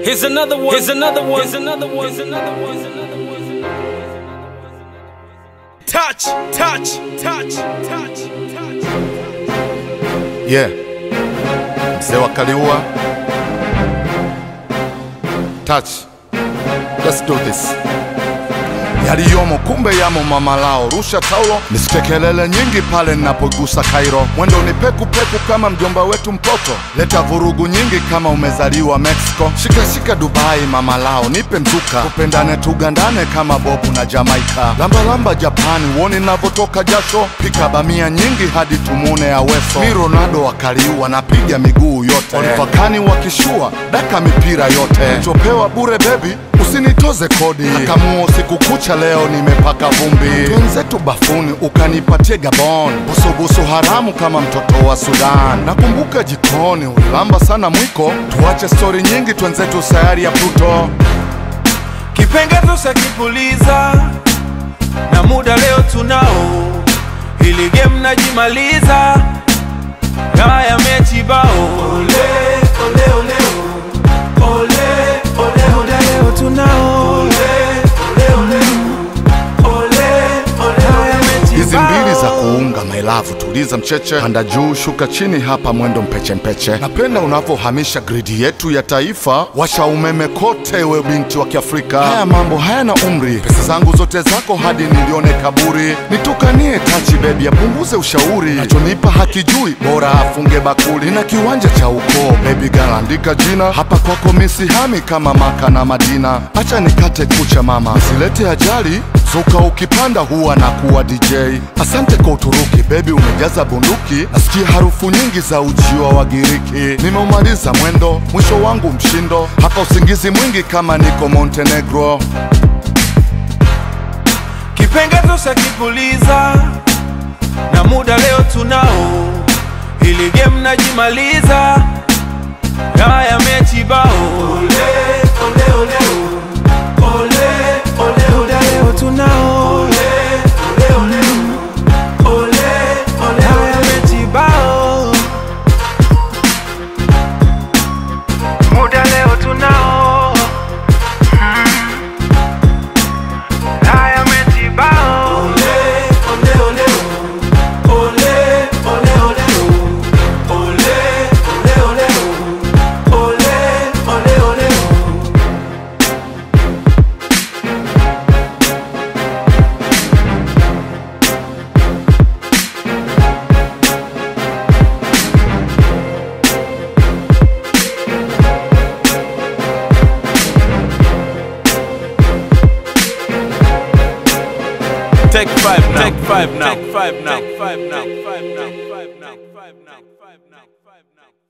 Here's another one. Here's another one. Here's another one. Here's another one. Here's another one. Touch, touch, touch, touch, touch. Yeah. Mzee wa Kaliua. Touch. Let's do this. Yaliyomo kumbe yamo mama lao. Rusha taulo nisitekelele nyingi pale ninapogusa Cairo. Mwendo ni peku peku kama mjomba wetu mpoto. Leta vurugu nyingi kama umezaliwa Mexico. Shika shika Dubai mama lao, nipe mzuka. Kupendane tugandane kama Bobu na Jamaica. Lamba lamba Japani, uone navotoka jasho. Pika bamia nyingi hadi tumune Aweso. Mi Ronaldo wa Kaliua, napiga miguu yote. Olivakani wakishua, daka mipira yote. Chopewa bure baby, usinitoze kodi. Nakamuo siku kucha leo nimepaka vumbi. Twenzetu bafuni ukanipatie Gabon. Busu haramu kama mtoto wa Sudan. Nakumbuka jikoni ulilamba sana mwiko. Tuache story nyingi twenzetu sayari ya Pluto. Kipengezo shakipuliza na muda leo tunao. Hili game najimaliza na ya mechi bao. Ole ole ole ole ole ole leo tunao. Hizi mbili za kuunga my love, tuliza mcheche. Panda juu shuka chini, hapa mwendo mpeche mpeche. Napenda unavohamisha gridi yetu ya taifa. Washa umeme kote we binti wa Kiafrika. Haya mambo hayana umri, pesa zangu zote zako hadi nilione kaburi. Nitukanie tachi baby, apunguze ushauri. Nachonipa hakijui, bora afunge bakuli. Nina kiwanja cha ukoo baby girl, andika jina. Hapa kwako misi hami kama Maka na Madina. Acha nikate kucha mama, silete ajali. Zuka ukipanda huwa na kuwa DJ. Asante kwa Uturuki baby, umejaza bunduki. Nasikia harufu nyingi za ujiwa wa Giriki. Nimeumaliza mwendo, mwisho wangu mshindo. Hapa usingizi mwingi kama niko Montenegro. Kipengezo shakipuliza na muda leo tunao. Hili game najimaliza na ya mechi bao. Ole ole ole ole ole ole leo tunao. Ole ole ole ole ole ya mechi bao. Muda leo tunao. Haya mechi bao. Ole ole ole ole ole ole ole ole ole ole ole. Take five now. Take five now. Take five now. Take five now. Take five now. Take five now. Take five now. Take five now.